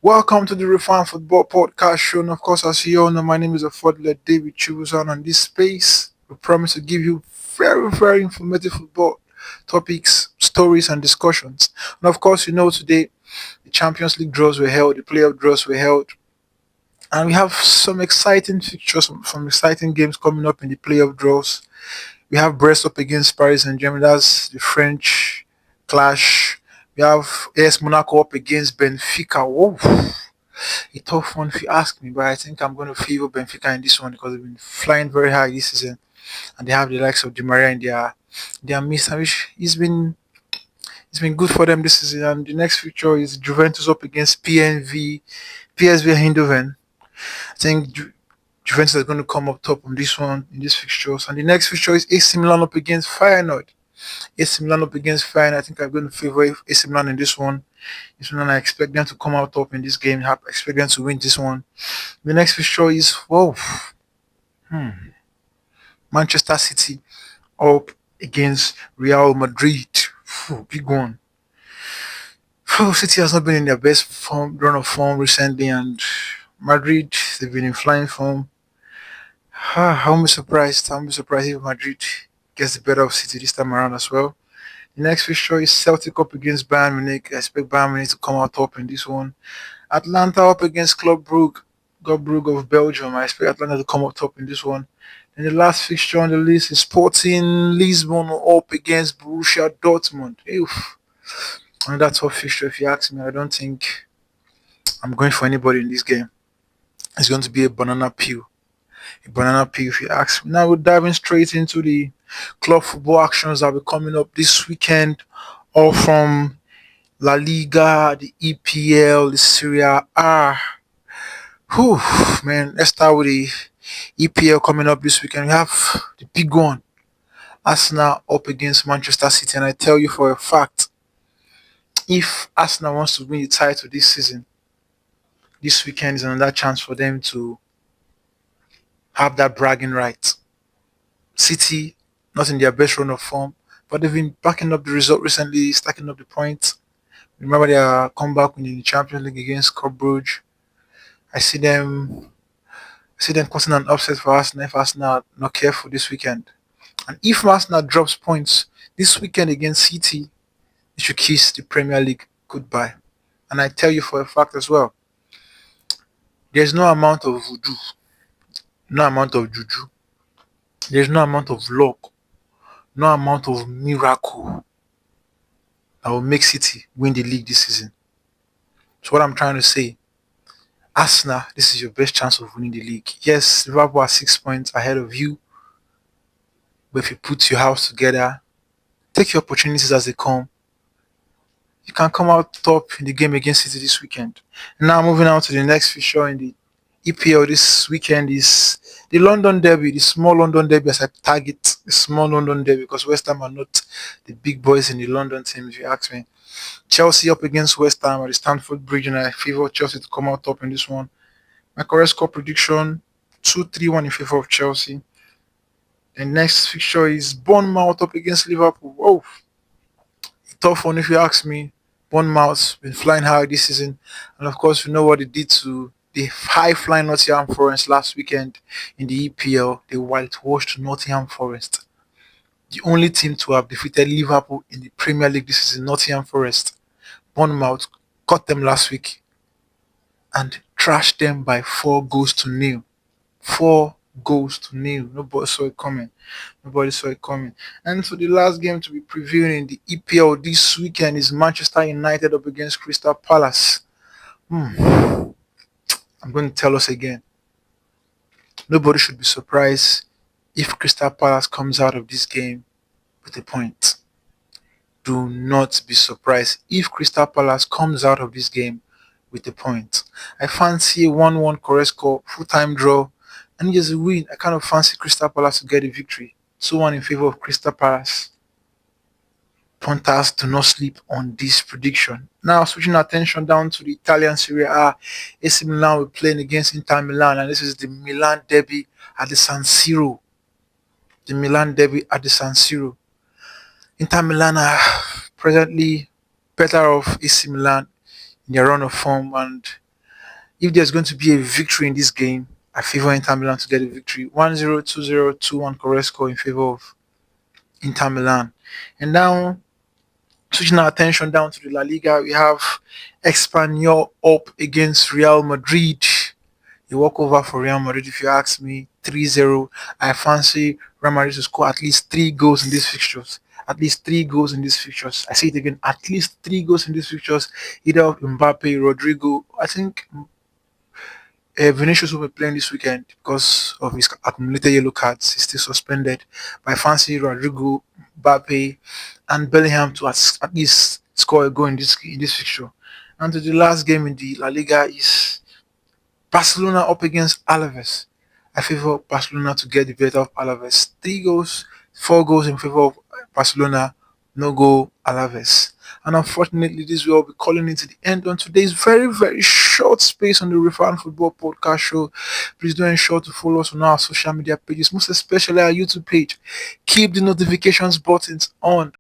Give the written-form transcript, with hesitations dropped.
Welcome to the Refined Football Podcast Show. And of course, as you all know, my name is Affordle David Chuzan. On this space, we promise to give you very informative football topics, stories, and discussions. And of course, today the Champions League draws were held, the playoff draws were held, and we have some exciting fixtures, some exciting games coming up in the playoff draws. We have Brest up against Paris and Germany. That's the French clash. We have AS Monaco up against Benfica. Whoa, a tough one if you ask me, but I think I'm going to favor Benfica in this one because they've been flying very high this season, and they have the likes of Di Maria in their midst. I wish it's been good for them this season. And the next fixture is Juventus up against PSV Eindhoven. I think Juventus is going to come up top on this one in these fixtures. And the next fixture is AC Milan up against Feyenoord. AC Milan up against Feyenoord. I think I'm going to favor AC Milan in this one. This one, I expect them to come out top in this game. I expect them to win this one. The next fixture is Manchester City up against Real Madrid. Big one. City has not been in their best run of form recently, and Madrid, they've been in flying form. I won't be surprised. I won't be surprised if Madrid gets the better of City this time around as well. The next fixture is Celtic up against Bayern Munich. I expect Bayern Munich to come out top in this one. Atlanta up against Club Brugge of Belgium. I expect Atlanta to come out top in this one. And the last fixture on the list is Sporting Lisbon up against Borussia Dortmund. Oof. And that's tough fixture if you ask me. I don't think I'm going for anybody in this game. It's going to be a banana peel. A banana peel if you ask me. Now we're diving straight into the club football actions that will be coming up this weekend, all from La Liga, the EPL, the Serie. Whew, man, let's start with the EPL coming up this weekend. We have the big one, Arsenal up against Manchester City, and I tell you for a fact, if Arsenal wants to win the title this season, this weekend is another chance for them to have that bragging right. City, not in their best run of form, but they've been backing up the result recently, stacking up the points. Remember their comeback in the Champions League against Club Brugge. I see them causing an upset for Arsenal if Arsenal are not careful this weekend. And if Arsenal drops points this weekend against City, they should kiss the Premier League goodbye. And I tell you for a fact as well, there's no amount of voodoo, no amount of juju, there's no amount of luck, no amount of miracle that will make City win the league this season. So what I'm trying to say, Arsenal, this is your best chance of winning the league. Yes, Liverpool are 6 points ahead of you, but if you put your house together, take your opportunities as they come, you can come out top in the game against City this weekend. Now moving on to the next fixture in the EPL this weekend is the London Derby, the small London Derby as I target the small London Derby because West Ham are not the big boys in the London team if you ask me. Chelsea up against West Ham at the Stamford Bridge, and I favor Chelsea to come out top in this one. My correct score prediction 2-3-1 in favor of Chelsea. The next fixture is Bournemouth up against Liverpool. Oh, tough one if you ask me. Bournemouth's been flying high this season, and of course, we know what they did to the high flying Nottingham Forest last weekend in the EPL. They whitewashed Nottingham Forest. The only team to have defeated Liverpool in the Premier League this season, Nottingham Forest. Bournemouth caught them last week and trashed them by 4 goals to nil. 4 goals to nil. Nobody saw it coming. Nobody saw it coming. And so the last game to be previewing in the EPL this weekend is Manchester United up against Crystal Palace. I'm going to tell us again. Nobody should be surprised if Crystal Palace comes out of this game with a point. Do not be surprised if Crystal Palace comes out of this game with a point. I fancy a 1-1 correct score, full-time draw, and just a win. I kind of fancy Crystal Palace to get a victory. 2-1 in favor of Crystal Palace. Punters do not sleep on this prediction. Now switching attention down to the Italian Serie A, AC Milan will be playing against Inter Milan, and this is the Milan derby at the San Siro. The Milan derby at the San Siro. Inter Milan are presently better off AC Milan in their run of form, and If there's going to be a victory in this game, I favor Inter Milan to get a victory. 1-0, 2-0, 2-1 correct score in favor of Inter Milan. And now, switching our attention down to the La Liga, we have Espanyol up against Real Madrid. A walkover for Real Madrid, if you ask me. 3-0. I fancy Real Madrid to score at least 3 goals in these fixtures. At least 3 goals in these fixtures. I say it again, at least 3 goals in these fixtures. Either of Mbappe, Rodrigo. I think Vinicius will be playing this weekend because of his accumulated yellow cards. He's still suspended. But I fancy Rodrigo, Mbappe, and Bellingham to at least score a goal in this fixture. And to the last game in the La Liga is Barcelona up against Alaves. I favor Barcelona to get the better of Alaves. 3 goals, 4 goals in favor of Barcelona, no goal Alaves. And unfortunately, this will be calling into the end on today's very, very short space on the Refan Football Podcast Show. Please do ensure to follow us on our social media pages, most especially our YouTube page. Keep the notifications buttons on